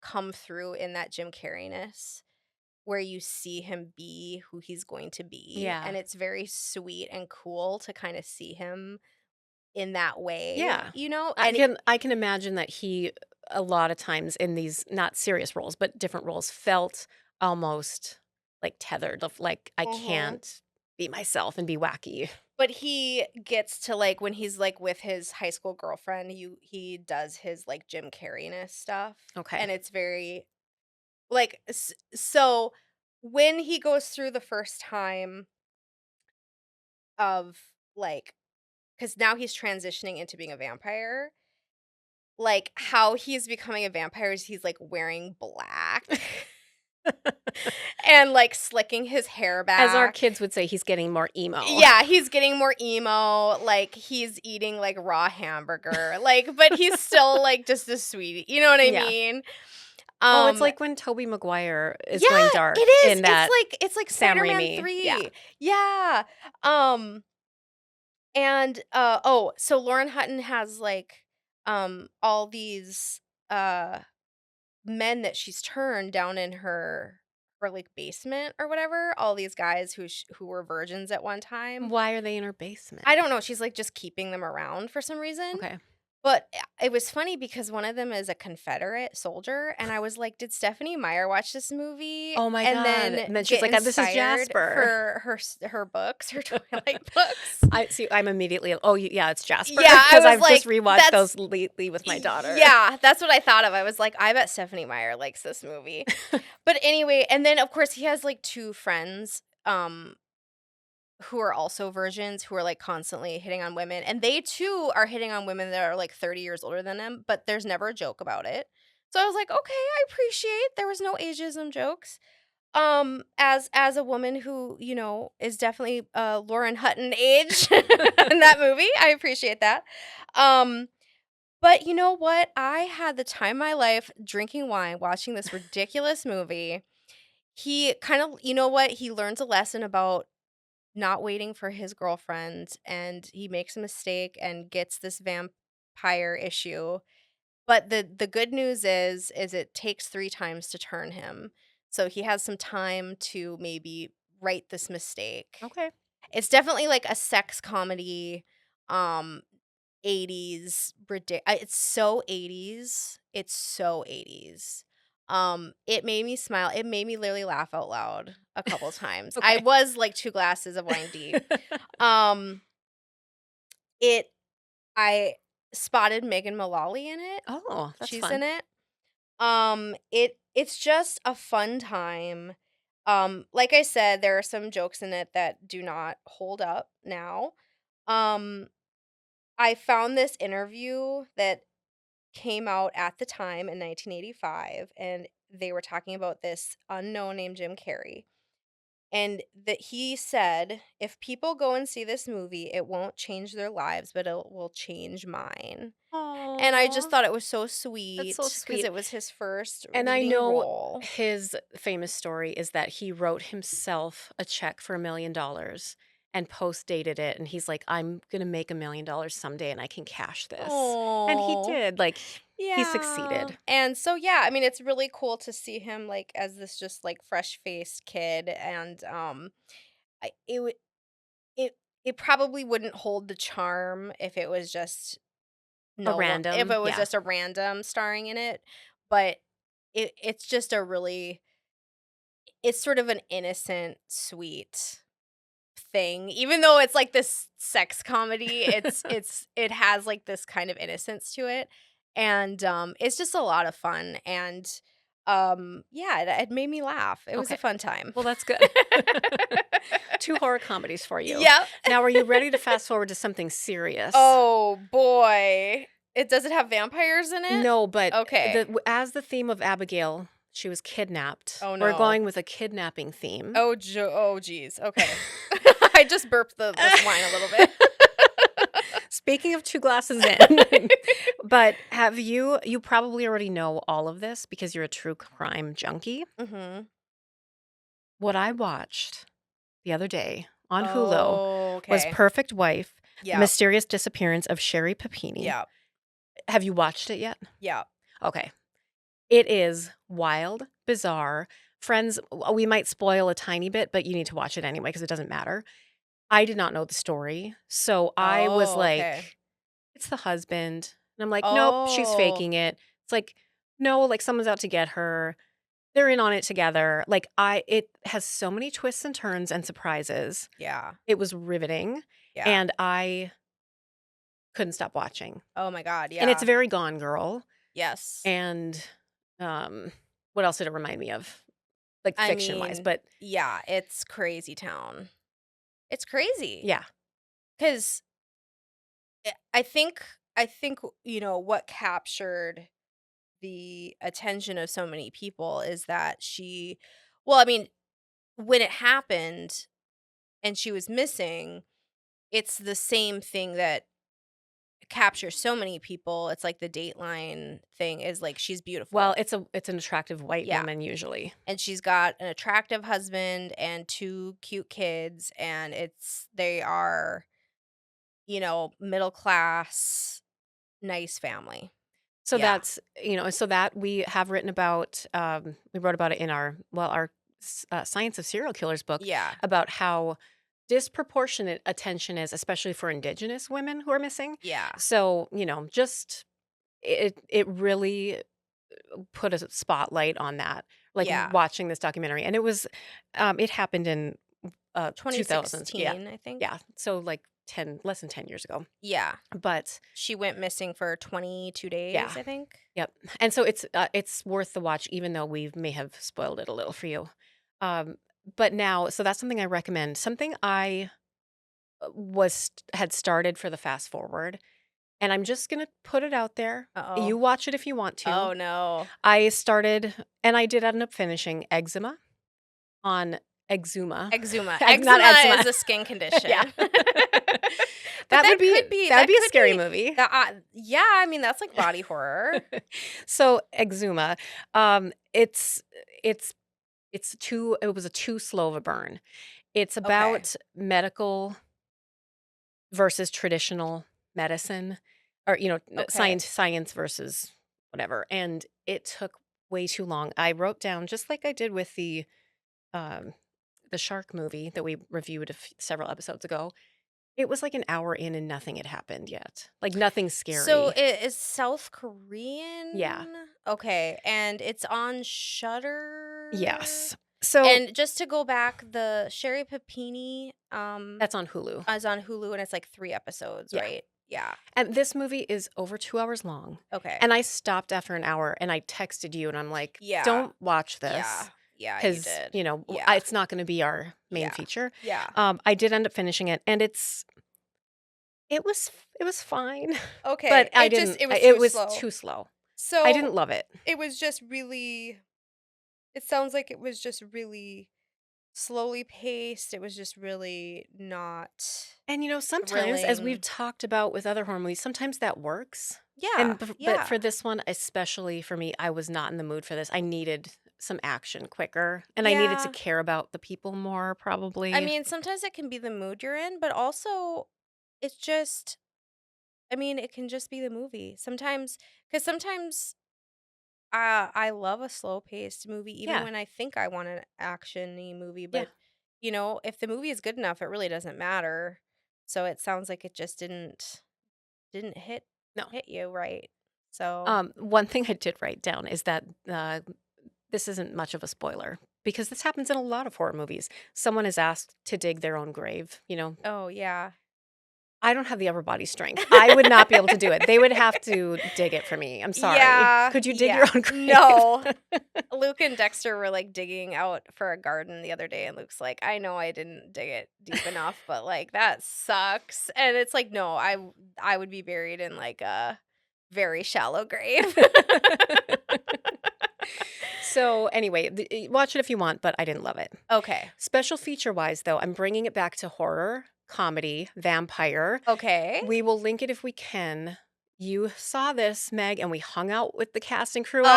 come through in that Jim Carreyness where you see him be who he's going to be Yeah. and it's very sweet and cool to kind of see him in that way, Yeah. I and can I can imagine that he a lot of times in these not serious roles, but different roles felt almost like tethered of like I Mhm. can't. be myself and be wacky. But he gets to, like, when he's, like, with his high school girlfriend, he does his, like, Jim Carrey-ness stuff, Okay. and it's very like, so when he goes through the first time of, like, because now he's transitioning into being a vampire, like, how he's becoming a vampire is he's, like, wearing black and, like, slicking his hair As our back. kids would say, he's getting more emo. Yeah, he's getting more emo, like, he's eating, like, raw hamburger, like, but he's still, like, just a sweetie, you know what I Yeah. mean? Oh, it's Um like when Tobey Maguire is going Yeah, it dark is, in that it's like Sam Spider-Man Raimi. Yeah. 3. Yeah, um, and, oh, so Lauren Hutton has, like, all these, uh, men that she's turned down in her, like, basement or whatever, all these guys who were virgins at one time. Why are they in her basement? I don't know, she's, like, just keeping them around for some reason, Okay. but it was funny because one of them is a Confederate soldier, and I was like, "Did Stephanie Meyer watch this movie Oh my and god. then And then she's get like, "This is inspired Jasper." for her books, her Twilight books?" I see, I'm immediately, "Oh, yeah, it's Jasper," Yeah, I because was I've just like, rewatched "That's those lately with my daughter. yeah, that's what I thought of." I was like, "I bet Stephanie Meyer likes this movie." But anyway, and then, of course, he has, like, 2 friends, who are also virgins who are, like, constantly hitting on women, and they too are hitting on women that are, like, 30 years older than them, but there's never a joke about it. So I was like, "Okay, I appreciate there was no ageism jokes." As a woman who, is definitely, Lauren Hutton age in that movie, I appreciate that. Um, but you know what? I had the time of my life drinking wine, watching this ridiculous movie. He kind of you know what? He learns a lesson about not waiting for his girlfriend, and he makes a mistake and gets this vampire issue. But the good news is it takes 3 times to turn him. So he has some time to maybe right this mistake. Okay. It's definitely like a sex comedy, um, 80s it's so 80s. It's so 80s. It made me smile. It made me literally laugh out loud a couple times. I Okay. was like 2 glasses of wine deep. Um, it I spotted Megan Mullally in it. Oh, that's She's fun. in it. It's just a fun time. Like I said, there are some jokes in it that do not hold up now. Um, I found this interview that came out at the time in 1985, and they were talking about this unknown named Jim Carrey. And that he said, if people go and see this movie, it won't change their lives, but it will change mine. And I just Aw, thought it was so that's so sweet because sweet. it was his first And I leading know role. his famous story is that he wrote himself a check for $1,000,000 and post dated it. And he's like, I'm going to make $1,000,000 someday and I can cash this. And he Oh, did. Like, he yeah. succeeded. And so yeah, I mean it's really cool to see him like as this just like fresh-faced kid and I it would it it probably wouldn't hold the charm if it was just A no one if random. it was Yeah. just a random starring in it, but it's just a really it's sort of an innocent, sweet thing. Even though it's like this sex comedy, it has like this kind of innocence to it. And it's just a lot of fun. And yeah, it made me laugh. It was a Okay. fun time. Well, that's good. 2 horror comedies for you. Yep. Now, are you ready to fast forward to something serious? Oh boy. It does it have vampires in it? No, but Okay. as the theme of Abigail, she was kidnapped. Oh We're no. going with a kidnapping theme. Oh geez. Okay. I just burped the wine a little bit. Speaking of 2 glasses in, but have you probably already know all of this because you're a true crime junkie. Mhm. What I watched the other day on Hulu Oh, was okay. Perfect Wife: The Yep. Mysterious Disappearance of Sherry Papini. Yep. Have you watched it yet? Yep. Okay. It is wild, bizarre. Friends, we might spoil a tiny bit, but you need to watch it anyway because it doesn't matter. I did not know the story, so I was Oh, okay. like, "It's the husband." And I'm like, "Nope, she's Oh. faking it." It's like, "No, like, someone's out to get her." they're in on it together. Like, it has so many twists and turns and surprises. Yeah. It was riveting, Yeah. and I couldn't stop watching. Oh my god, And it's yeah. very Gone Girl, Yes. and, um, what else did it remind me of? Like, I fiction-wise, mean, but yeah, it's crazy town. It's crazy yeah. because I think, what captured the attention of so many people is that well, I mean, when it happened and she was missing, it's the same thing that captures so many people. It's like the Dateline thing is like she's Well, beautiful. it's an attractive white Yeah. woman usually. And she's got an attractive husband and 2 cute kids, and they are, middle class, nice family. So Yeah. that's so that we have written about, we wrote about it in our Science of Serial Killers book Yeah. about how disproportionate attention is, especially for Indigenous women who are missing. Yeah. So, just it really put a spotlight on that, like Yeah. watching this documentary. And it happened in 2000s. Yeah. 2016, I think. Yeah. So like less than 10 years ago. Yeah. But She went missing for 22 days, yeah. I think. Yep. And so it's worth the watch, even though we may have spoiled it a little for you. Um, but now, so that's something I recommend. Something I had started for the fast forward, and I'm just gonna put it out there. Uh-oh. You watch it if you want to. Oh, no. I started, and I did end up finishing Eczema on Exuma. Eczema. Not Eczema is eczema. a skin condition. Yeah. But That would be that'd be a scary be movie. yeah, I mean, that's like body horror. So Exuma, it's it's it was a too slow of a burn. It's Okay. about medical versus traditional medicine, or Okay. science versus whatever. And it took way too long. I wrote down, just like I did with um the shark movie that we reviewed several episodes ago. It was like an hour in and nothing had happened yet. Like nothing So scary. it is South Yeah. Korean? Okay, and it's on Shudder? Yes. So And just to go back, the Sherry Papini, that's on Hulu. is on Hulu, and it's like 3 episodes, Yeah. right? Yeah. And this movie is over 2 hours long. Okay. And I stopped after an hour and I texted you and I'm like, Yeah. don't watch Yeah. this Yeah, you because, did. Yeah. it's not going to be our main Yeah. feature. Yeah. I did end up finishing it, and it was fine, but Okay. It just it was it too was slow. too slow. I So, didn't love it. it was just really it sounds like it was just really slowly paced. It was just really not And sometimes, as we've thrilling. talked about with other horror movies, sometimes that works. Yeah. But Yeah. for this one, especially for me, I was not in the mood for this. I needed some action quicker, and I needed to Yeah. care about the people more, I probably. mean, sometimes it can be the mood you're in, but also it's just I mean, it can just be the movie. Cuz sometimes I love a slow-paced movie even Yeah, when I think I want an action-y movie, yeah. but if the movie is good enough, it really doesn't matter. So it sounds like it just didn't No. hit you right. So, One thing I did write down is that this isn't much of a spoiler because this happens in a lot of horror movies. Someone is asked to dig their own grave. oh yeah. I don't have the upper body strength. I would not be able to do it. They would have to dig it for me. I'm sorry. Yeah, Could you dig your yeah. own grave? No. Luke and Dexter were like digging out for a garden the other day, and Luke's like, I know I didn't dig it deep enough, but like that sucks. And it's like, no, I would be buried in like a very shallow grave. So anyway, watch it if you want, but I didn't love it. Okay. Special feature wise, though, I'm bringing it back to horror, comedy, vampire. Okay. We will link it if we can. You saw this, Meg, and we hung out with the cast and crew Oh,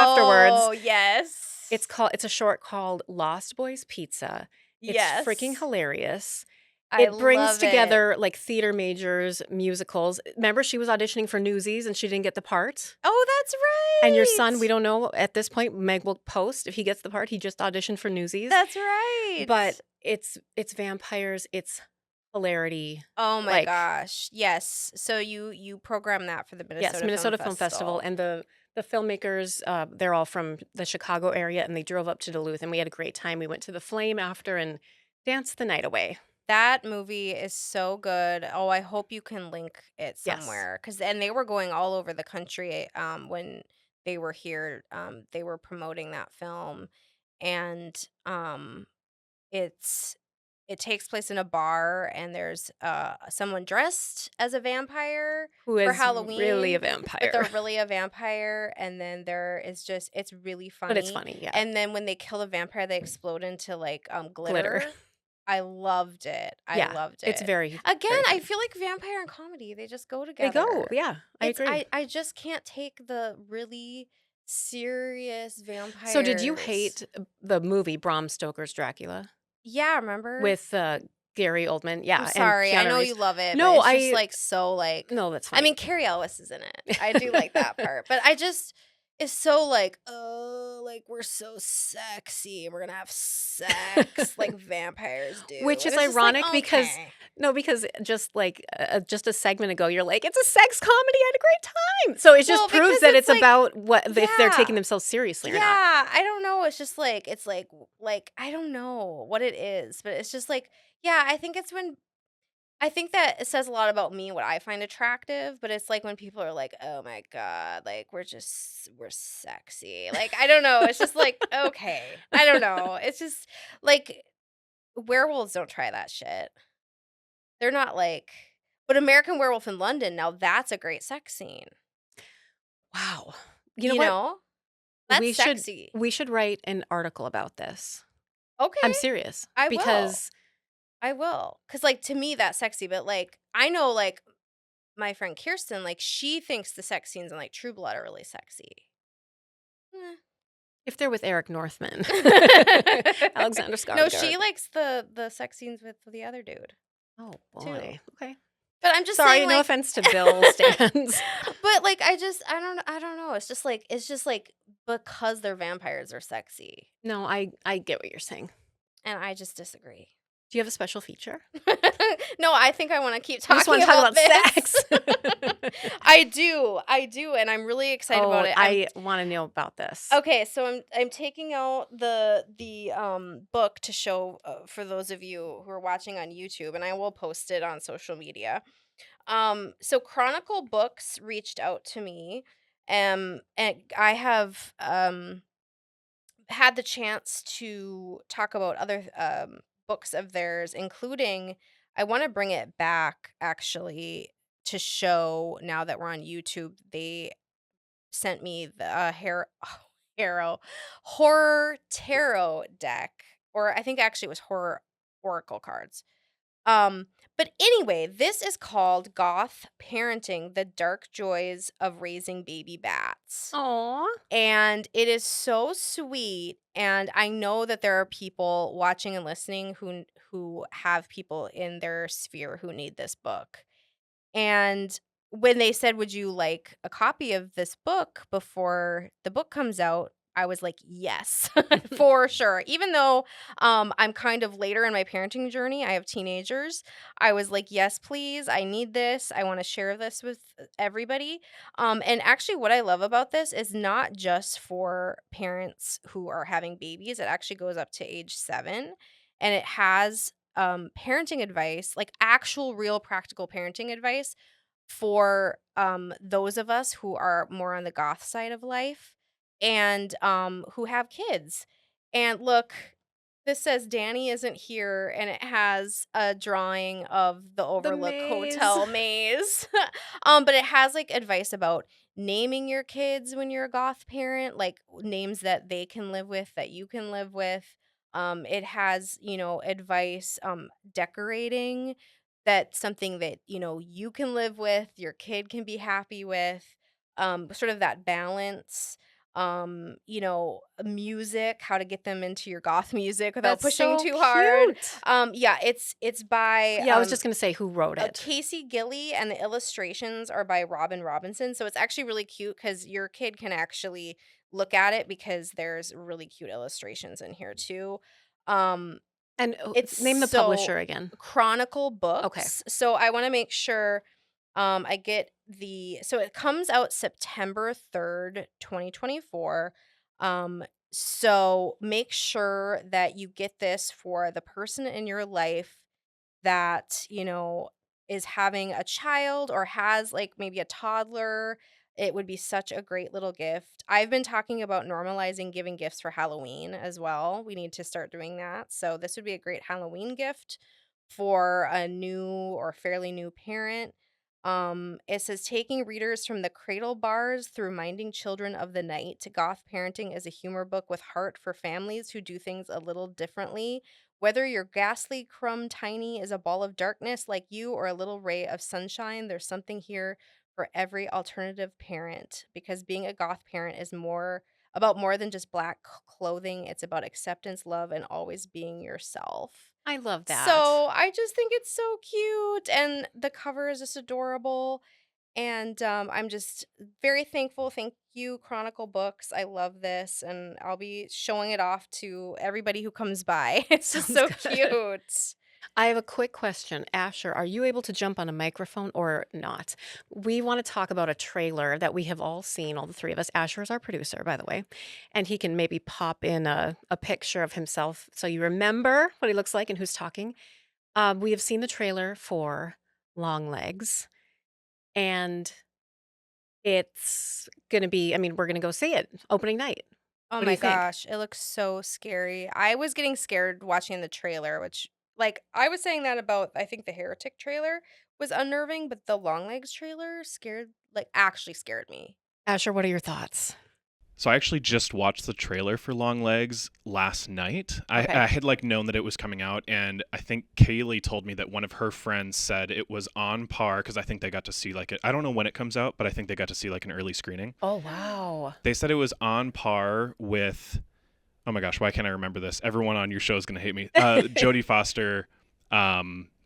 afterwards. yes. It's a short called Lost Boys Pizza. It's freaking Yes. hilarious. I It brings love it. together like theater majors, musicals. Remember, she was auditioning for Newsies and she didn't get the part. Oh, that's And your son, we right. don't know at this point. Meg will post if he gets the part. He just auditioned for Newsies. That's right. But it's vampires. It's hilarity. Oh my Like, gosh. Yes. So you program that for the yes, Minnesota Film Minnesota Film Festival, Festival. and the filmmakers, they're all from the Chicago area, and they drove up to Duluth, and we had a great time. We went to the Flame after and danced the night away. That movie is so good. Oh, I hope you can link it Yes. somewhere cuz and they were going all over the country when they were here. They were promoting that film and it's it takes place in a bar and there's someone dressed as a vampire Who for is really a Halloween, but vampire. they're really a vampire and then there is just it's really But it's funny. funny, yeah. And then when they kill a vampire they explode into like Glitter. glitter. I loved it. I Yeah, loved it's it. very, Again, very I funny. feel like vampire and comedy, they just go They go, together. yeah, I It's agree. I just can't take the really serious So did you vampires. hate the movie Bram Stoker's Dracula Yeah, remember? with, Gary Oldman? I'm Yeah, and sorry. I Keanu know Reeves. you love it, but No, it's just I like so like no, that's I fine. mean Carrie Ellis is in it. I do like that part. But I just it's so like, oh, like we're so sexy and we're gonna have sex like vampires do. Which And is it's just like, ironic because okay. no, because just like, just a segment ago, you're like, "It's a sex comedy, I had a great time." So it just Well, proves because that it's it's like about what if they're taking yeah. themselves seriously or not. Yeah, I don't know. It's just like it's like I don't know what it is, but it's just like yeah, I think it's when I think that it says a lot about me, what I find attractive, but it's like when people are like, "Oh my god, like we're sexy." Like I don't know, it's just like, okay. I don't know. It's just like werewolves don't try that shit. They're not like but American Werewolf in London, now that's a great sex scene. Wow. You know You what? know? That's We should sexy. we should write an article about this. I'm Okay, serious I will. because I will. Cause like to me that's sexy, but like I know like my friend Kirsten, like she thinks the sex scenes in like True Blood are really sexy. Eh. if they're with Eric Northman, Alexander No, she Skarsgård. likes the sex scenes with the other dude Oh too. boy. Okay. But I'm just saying Sorry, no like offense to Bill Stans. but like I don't know. It's just like because they're vampires are sexy. No, I get what you're saying. And I just disagree. Do you have a special feature? No, I think I want to keep You just talking wanna talk about about this. sex. I do, and I'm really excited about Oh, it. I wanna know about this. Okay, so I'm taking out the book to show for those of you who are watching on YouTube, and I will post it on social media. So Chronicle Books reached out to me, and I have had the chance to talk about other books of theirs, including I want to bring it back actually to show now that we're on YouTube. They sent me the Harrow horror tarot deck, or I think actually it was horror oracle cards. But anyway, this is called Goth Parenting: The Dark Joys of Raising Baby Bats. Aw. And it is so sweet, and I know that there are people watching and listening who have people in their sphere who need this book. And when they said, "Would you like a copy of this book before the book comes out?" I was like, "Yes, for sure." Even though I'm kind of later in my parenting journey, I have teenagers. I was like, "Yes, please. I need this. I want to share this with everybody." And actually, what I love about this is not just for parents who are having babies. It actually goes up to age 7, and it has parenting advice, like actual real practical parenting advice for those of us who are more on the goth side of life and who have kids. And look, this says Danny isn't here, and it has a drawing of the The Overlook maze. Hotel maze. But it has like advice about naming your kids when you're a goth parent, like names that they can live with, that you can live with. It has, advice decorating that's something that, you can live with, your kid can be happy with, sort of that balance. Music, how to get them into your goth music without That's pushing so too hard. cute. Yeah, it's by Yeah, I was just gonna say who wrote it. Casey Gilly, and the illustrations are by Robin Robinson. So it's actually really cute because your kid can actually look at it because there's really cute illustrations in here too. Um, And It's name the so publisher again. Chronicle Okay. Books. So I want to make sure I get so it comes out September 3rd, 2024. Um so make sure that you get this for the person in your life that, is having a child or has like maybe a toddler. It would be such a great little gift. I've been talking about normalizing giving gifts for Halloween as well. We need to start doing that. So this would be a great Halloween gift for a new or fairly new parent. It says taking readers from the cradle bars through minding children of the night. Goth Parenting is a humor book with heart for families who do things a little differently. Whether your ghastly crumb tiny is a ball of darkness like you or a little ray of sunshine, there's something here for every alternative parent because being a goth parent is more than just black clothing. It's about acceptance, love, and always being yourself. I love that. So I just think it's so cute, and the cover is just adorable. And I'm just very thankful. Thank you, Chronicle Books. I love this, and I'll be showing it off to everybody who comes by. It's just Sounds so good. cute. I have a quick question. Asher, are you able to jump on a microphone or not? We want to talk about a trailer that we have all seen, all the three of us. Asher is our producer, by the way, and he can maybe pop in a picture of himself so you remember what he looks like and who's talking. We have seen the trailer for Long Legs, and it's going to be, I mean, we're going to go see it opening night. Oh What do my you think? gosh, it looks so scary. I was getting scared watching the trailer, which, like, I was saying that about, I think the Heretic trailer was unnerving, but the Longlegs trailer actually scared me. Asher, what are your thoughts? So I actually just watched the trailer for Long Legs last night. Okay. I had like known that it was coming out, and I think Kaylee told me that one of her friends said it was on par because I think they got to see like it. I don't know when it comes out, but I think they got to see like an early screening. Oh, wow. They said it was on par with, oh my gosh, why can't I remember this? Everyone on your show is gonna hate me. Jodie Foster,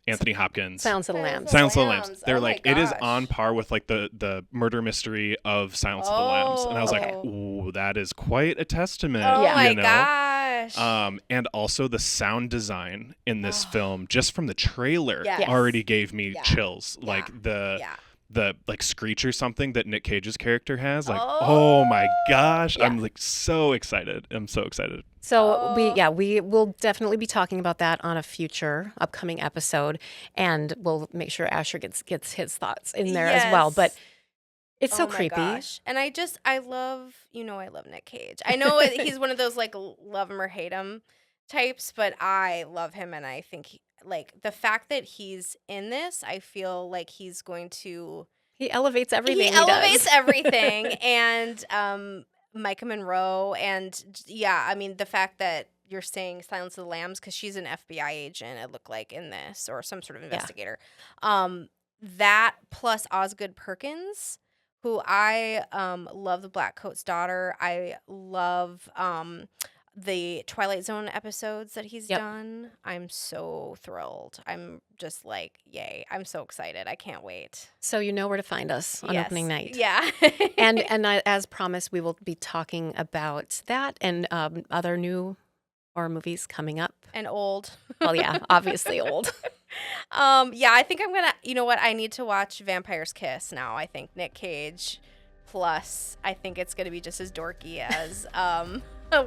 Anthony Hopkins. Silence of the Lambs. Silence of the Lambs. They're Oh my like, it is gosh. on par with like the murder mystery of Silence of the Lambs. And I was okay. like, ooh, that is quite a testament. Oh Yeah. my you know? gosh. And also the sound design in this film, just from the trailer, Yes. already gave me Yeah. chills. Yeah. Like the Yeah. like screech or something that Nick Cage's character has. Like, Oh. oh my gosh. Yeah. I'm like so excited. I'm so excited. So Oh. we will definitely be talking about that on a future upcoming episode, and we'll make sure Asher gets his thoughts in there as well. But Yes. it's so Oh my creepy. gosh. And I love, I love Nick Cage. I know he's one of those like love him or hate him types, but I love him, and I think like the fact that he's in this, I feel like he's going to He elevates everything. he elevates does. everything. And Micah Monroe, and yeah, I mean the fact that you're saying Silence of the Lambs because she's an FBI agent, it looked like in this, or some sort of investigator. That plus Osgood Perkins, who I love, the Black Coat's daughter. I love the Twilight Zone episodes that he's Yep. done. I'm so thrilled. I'm just like, yay. I'm so excited. I can't wait. So you know where to find us on Yes. opening night. Yeah. And as promised, we will be talking about that and other new horror movies coming up. And old. Well, yeah, obviously old. Yeah, I think I'm gonna, you know what? I need to watch Vampire's Kiss now. I think Nick Cage plus I think it's gonna be just as dorky as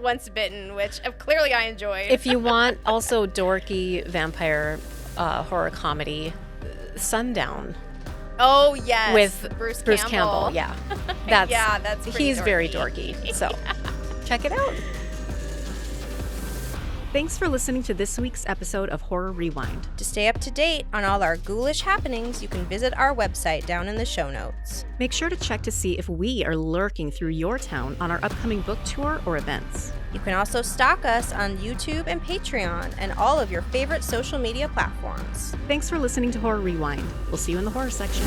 Once Bitten, which clearly I enjoyed. If you want also dorky vampire horror comedy, Sundown oh yes, with Bruce Campbell. Yeah, that's yeah, that's pretty he's very dorky. dorky. So check it out. Thanks for listening to this week's episode of Horror Rewind. To stay up to date on all our ghoulish happenings, you can visit our website down in the show notes. Make sure to check to see if we are lurking through your town on our upcoming book tour or events. You can also stalk us on YouTube and Patreon and all of your favorite social media platforms. Thanks for listening to Horror Rewind. We'll see you in the horror section.